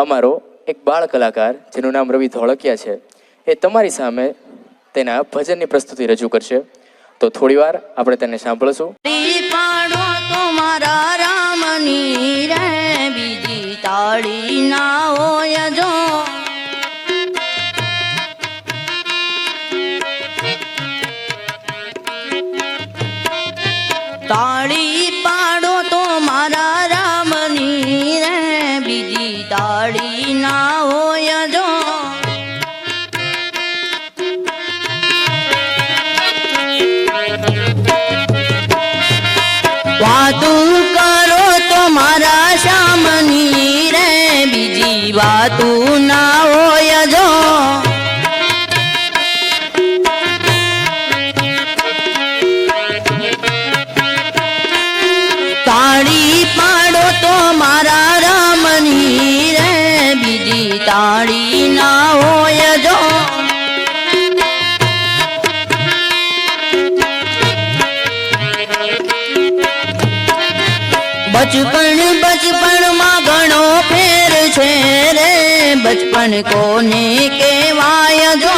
અમારો એક બાળ કલાકાર જેનું નામ રવિ ધોળકિયા છે એ તમારી સામે તેના ભજનની પ્રસ્તુતિ રજૂ કરશે. તો થોડીવાર આપણે તેને સાંભળશું. પાડો તો મારા રામની રે બીજી તાળી ના હોય જો. તાળી પાડો તો મારા રામની રે બીજી તાળી ના હોય જો. વાતું કરો તો મારા શ્યામની રે બીજી વાતું ના હોય જો. તાળી પાડો તો મારા રામની રે બીજી તાળી ના હોય જો. બચપણ માં ઘણો ફેર છે રે બચપન કોને કહેવાય જો.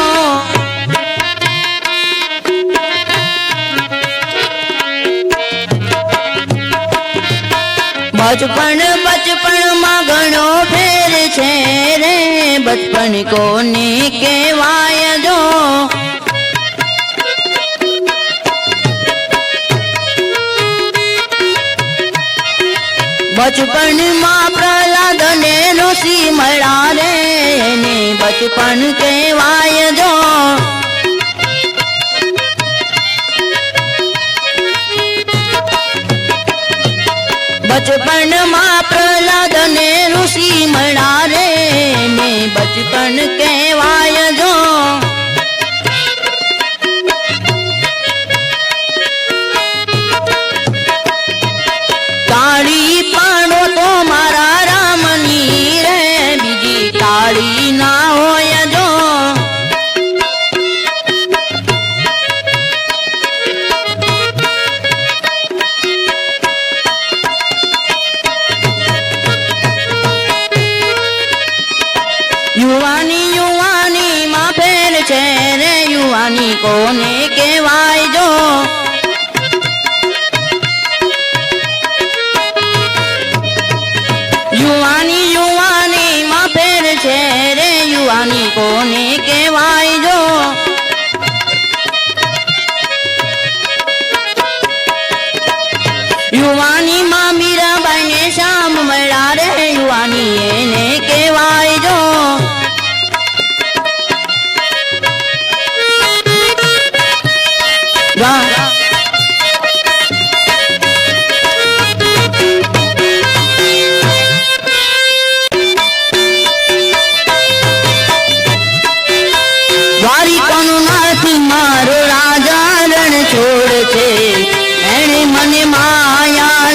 બચપન માં ઘણો ફેર છે રે બચપન કોને કહેવાય જો. બચપન માં પ્રહલાદ ને ઋષિ મળ્યા રે એને બચપન કહેવાય જો. બચપન માં પ્રહલાદ ને ઋષિ મળ્યા રે એને બચપન કહેવાય જો. તાળી પાડો તો મારા રામની રે બીજી તાળી ના હોય જો. યુવાની માં ફેર છે રે યુવાની કોને કહેવાય જો. યુવાની માં ફેર છે રે યુવાની કોને કહેવાય જો. યુવાની માં મીરાબાઈ ને શ્યામ મળ્યા રે યુવાની એને કહેવાય જો. દ્વારિકાનું નાથ મારો રાજા રણ છોડ છે એને મને માયા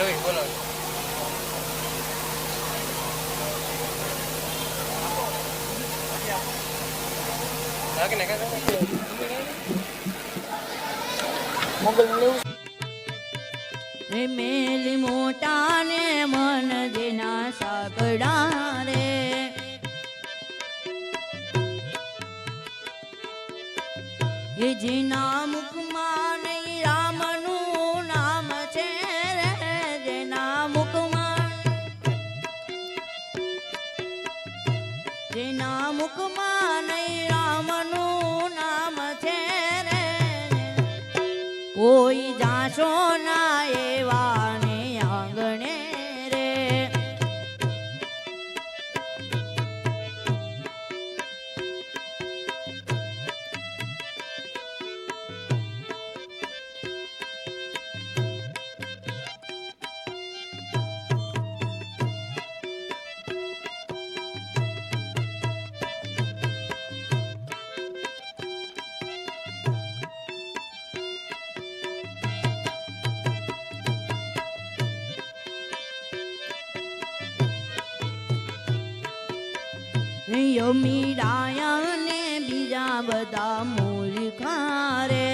બોલો. મેલી મોટા ને મન જેના સાંકડા રે એ જેના મુખમાં નહીં રામનું નામ છે રે જેના મુખમાં નહીં રામનું નામ છે રે કોઈ જાશો ના એવા ને આંગણે રે મીરાયા ને બીજા બધા મૂર્ખા રે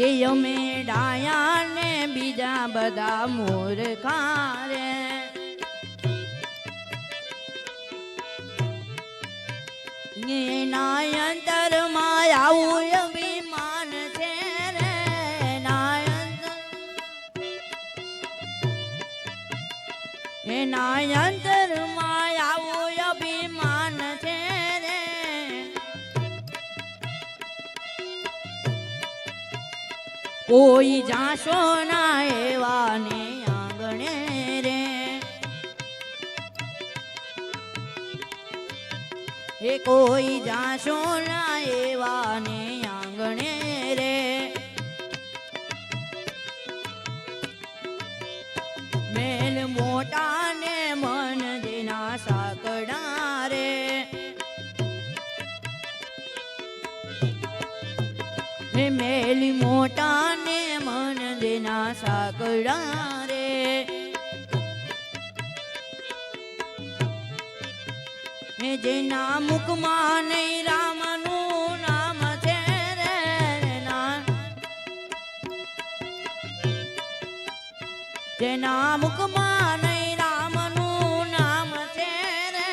એ અમે ડાયા ને બીજા બધા મૂર્ખા રે એના અંતરમાં આવું અભિમાન છે રે એના અંતરમાં આવું અભિમાન છે રે કોઈ જાશો ના એવા ને આંગણે રે એ કોઈ જાશો ના એવા ને આંગણે રે મેલ મોટા ને મન જેના સાંકડા રે મેલી મોટા ને મન જેના સાંકડા રે જેના મુખમાં નહીં રામનું નામ છે રે જેના મુખમાં નહીં રામનું નામ છે રે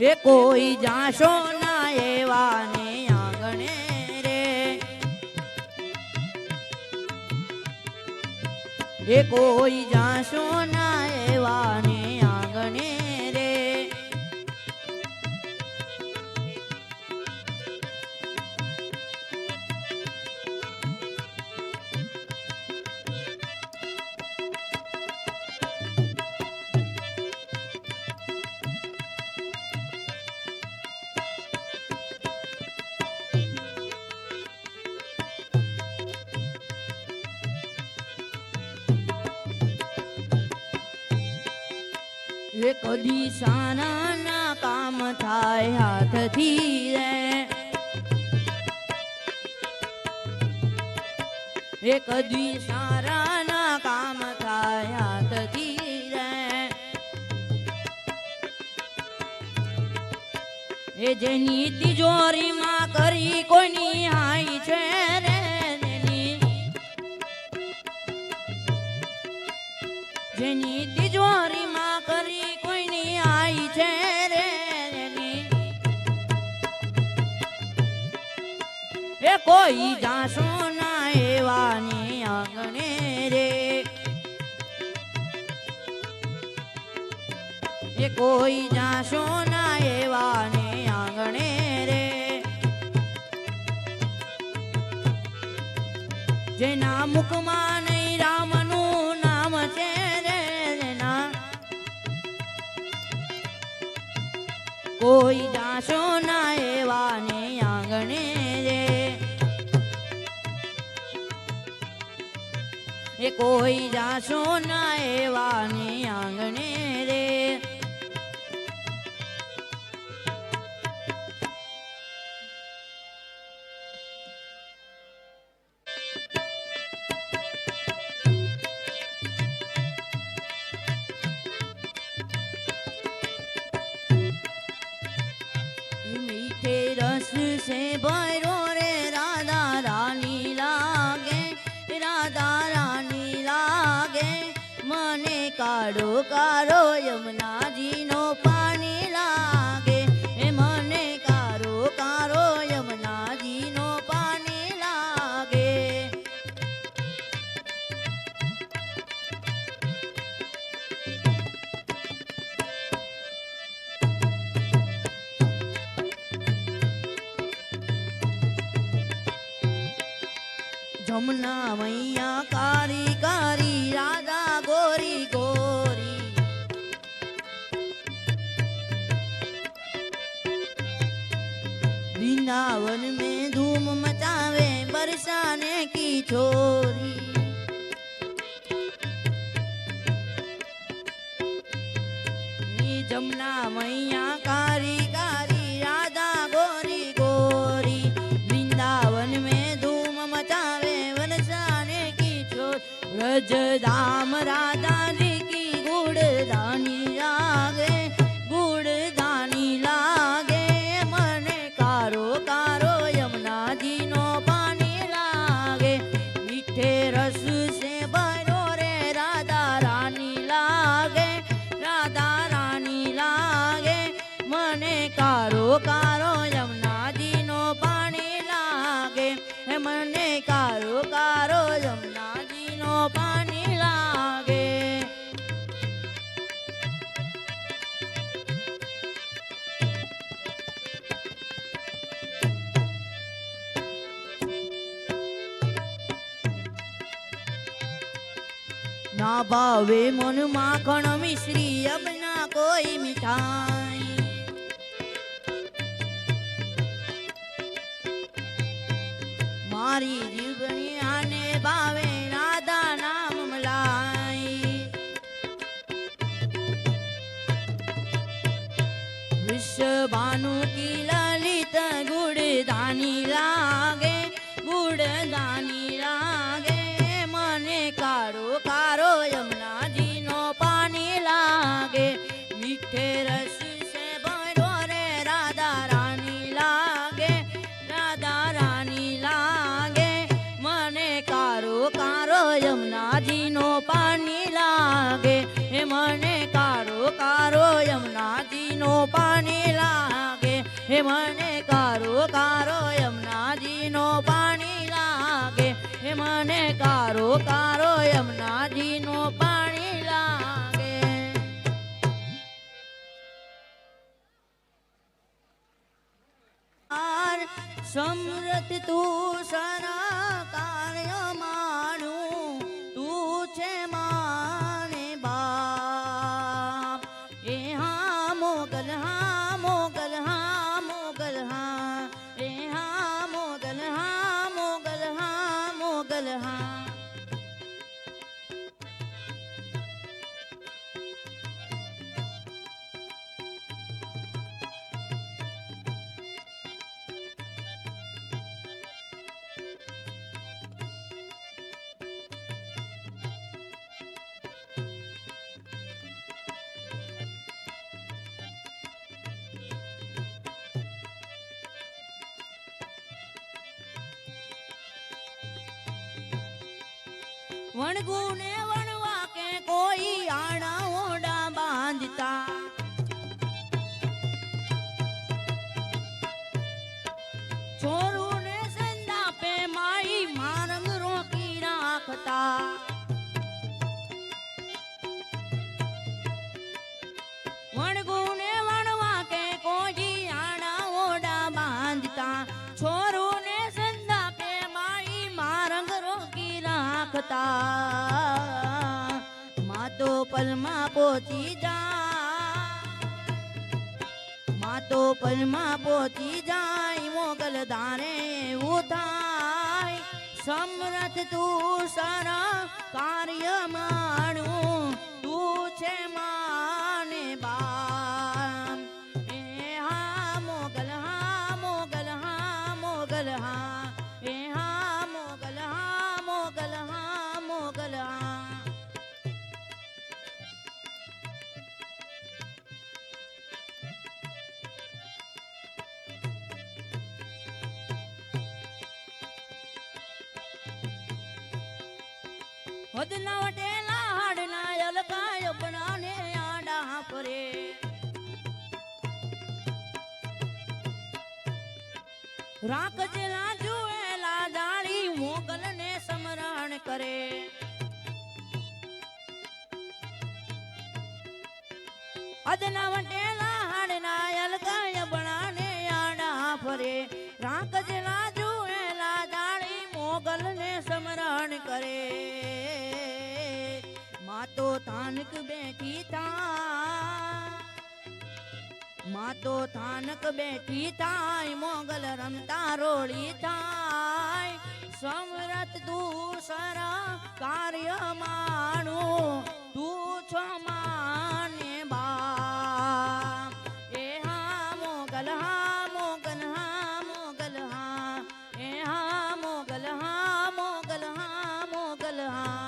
એ કોઈ જાશો ના એવા ને આંગણે રે એ કોઈ જાશો ના એવા ને આંગણે રે એ કદી સાના ના કામ થાય હાથથી રે એ કદી સારા ના કામ થાય હાથથી રે એ જેની તિજોરીમાં કરી કોઈની હાઈ છે રે જેની તિજોરીમાં કરી કોઈની આઈ છે રે એ કોઈ જાશો ના એવા ને આંગણે રે એ કોઈ જાશો ના એવા ને આંગણે રે જેના મુખમાં નહીં રામનું નામ છે કોઈ જાશો ના એવા ને આંગણે રે એ કોઈ જાશો ના એવા ને આંગણે રે से भैरो रे राधा रानी लागे, राधा रानी लागे, मने कारो कारो यमुनाजी नो पानी लागे, मने कारो कारो यमुनाजी नो पानी लागे। जमुना मैया कारी कारी राधा गोरी गोरी, वृंदावन में धूम मचावे बरसाने की छोरी। ये जमुना मैया कारी कारी राधा गोरी गोरी, वृंदावन में धूम मचावे बरसाने की छोरी। ब्रज धाम राधा जी की गुड़दानी लागे, गुड़दानी लागे, मने कारो कारो यमुना जी नो पानी लागे, मीठे रस से भरो रे राधा रानी लागे, राधा रानी लागे, मने कारो कारो यमुना जी नो पानी लागे, मने कारो कारो यमुना जी नो पानी लागे। ना भावे मन माखण मिश्री अब ना कोई मिठाई, मारी जीवनी आने भावे राधा नाम मलाई। विश्वभानु की ललित गुड़दानी लागे, गुड़दानी लागे, मने कारो कारो यमुना जी नो पानी लागे, मीठे रस से भरो रे राधा रानी लागे, राधा रानी लागे, मने कारो कारो यमुना जी नो पानी लागे, मने कारो कारो यमुना जी नो पानी लागे, मने कारो कारो यमुना जी नो पानी लागे, मने कारो कारो यमुना जी नो पानी लागे। समृत तू सारा कार्य मानू, तू छे माने बाप, ए हाँ मोगल हाँ मोगल हाँ मोगल हाँ, ए हाँ मोगल हाँ मोगल हाँ मोगल हाँ। वणगुने वणवा के कोई आड़ा ओड़ा बांधता, छोरू ने संदा पे माई मारंग रोकी राखता। वणगुने वणवा के कोई आड़ा ओड़ा बांधता, छोरू ने संदा पे माई मारंग रोकी राखता। मातो पलमा पोची जा, मातो पलमा पोची जाय, मोगल धारे उठाय, समरथ तू सारा कार्य मानू, तू छे माने बाम, ए हा मोगल हा मोगल हा मोगल हा, ए हा मोगल हा मोगल हा मोगल हा। હદના વટેલા હાડના અલકાય બનાને આડા ફરે રાખજેલા જુએલા જાળી મોગલ ને સમરણ કરે અદના વટેલા હાડના અલકાય બનાને આડા ફરે રાખજેલા જુએલા જાળી મોગલ ને સમરણ કરે માતો તાનક બેઠી માતો થાનક બેઠી થાય મોગલ રમતા રોળી થાય સમરત દૂસરા કાર્ય માણું તું છો માને બા એ હા મોગલ હા મોગલ હા મોગલ હા એ હા મોગલ હા મોગલ હા મોગલ હા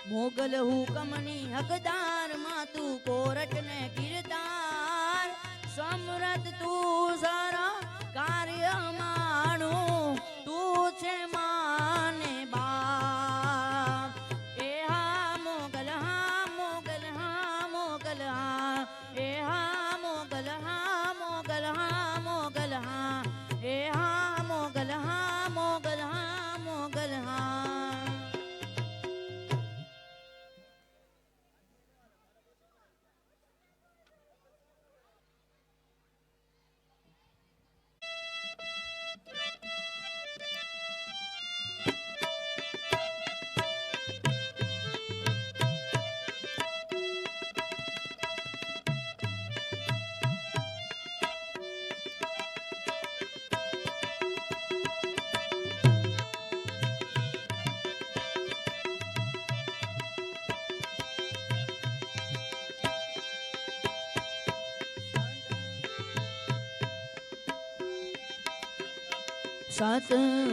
મોગલ હુકમની હકદાર માં તું કોરટ ને કિરદાર સમરત તું સારા કાર્ય માણું તું છે માને બાપ એ હા મોગલ હા મોગલ હા મોગલ હા એ હા મોગલ હા મોગલ હા મોગલ હા એ હા મોગલ હા મોગલ હા મોગલ હા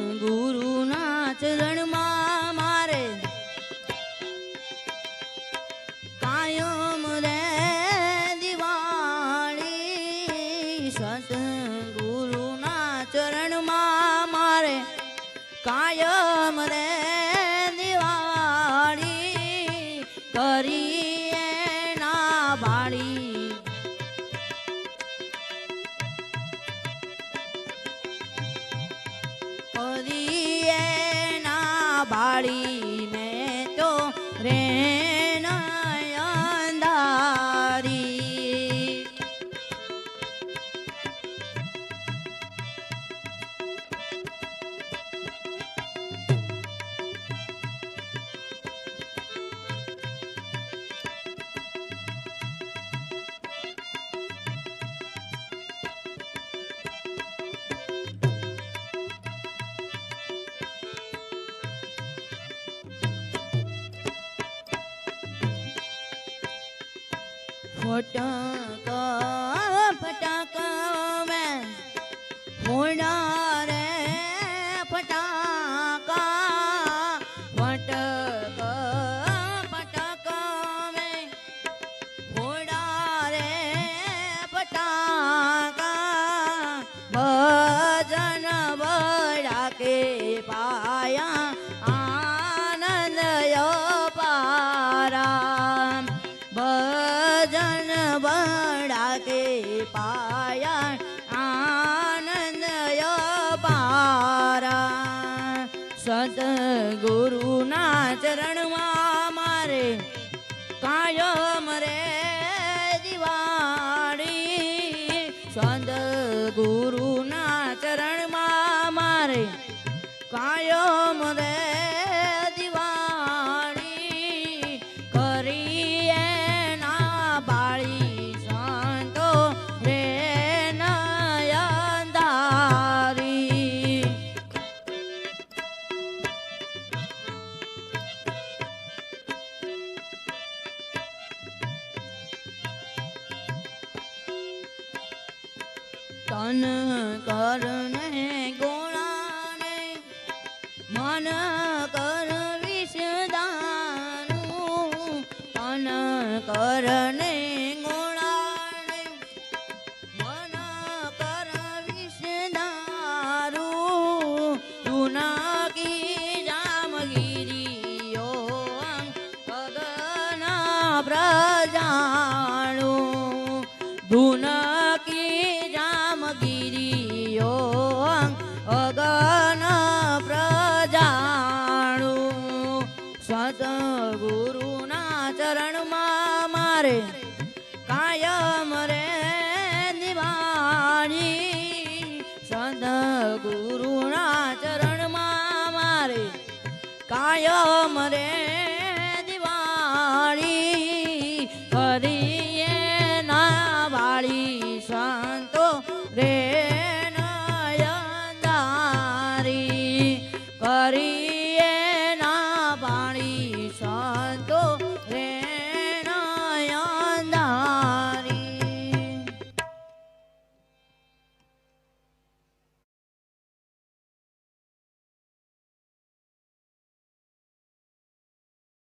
સતગુરુના ચરણમાં મારે કાયમ રે દિવાળી સતગુરુના ચરણમાં મારે કાયમ રે દિવાળી કરીએ ના બાળી બાળીને તો રે અંધારી ફટક ફટક મેં ફોડા રે ફટાકા ફટક ફટક મેં ફોડા રે ફટાકા ભજન બડા કે પાયા આનંદ પારા ભજન બડા કે પાયા આનંદ પારા સદગુરુના ચરણમાં મારે કાયમ રે દિવાળી સદગુરુના ચરણમાં મારે કાયમ રે દિવાળી કરીએ ના બાળી સંતો રે નયનધારી તન કરને ગોળાને મન કર વિષદાનું તન કરને ગોળાને મન સદગુરુના ચરણમાં મારે કાયમ રે દિવાળી કરીએ ના વાળી સંતો રે નયનદારી કરી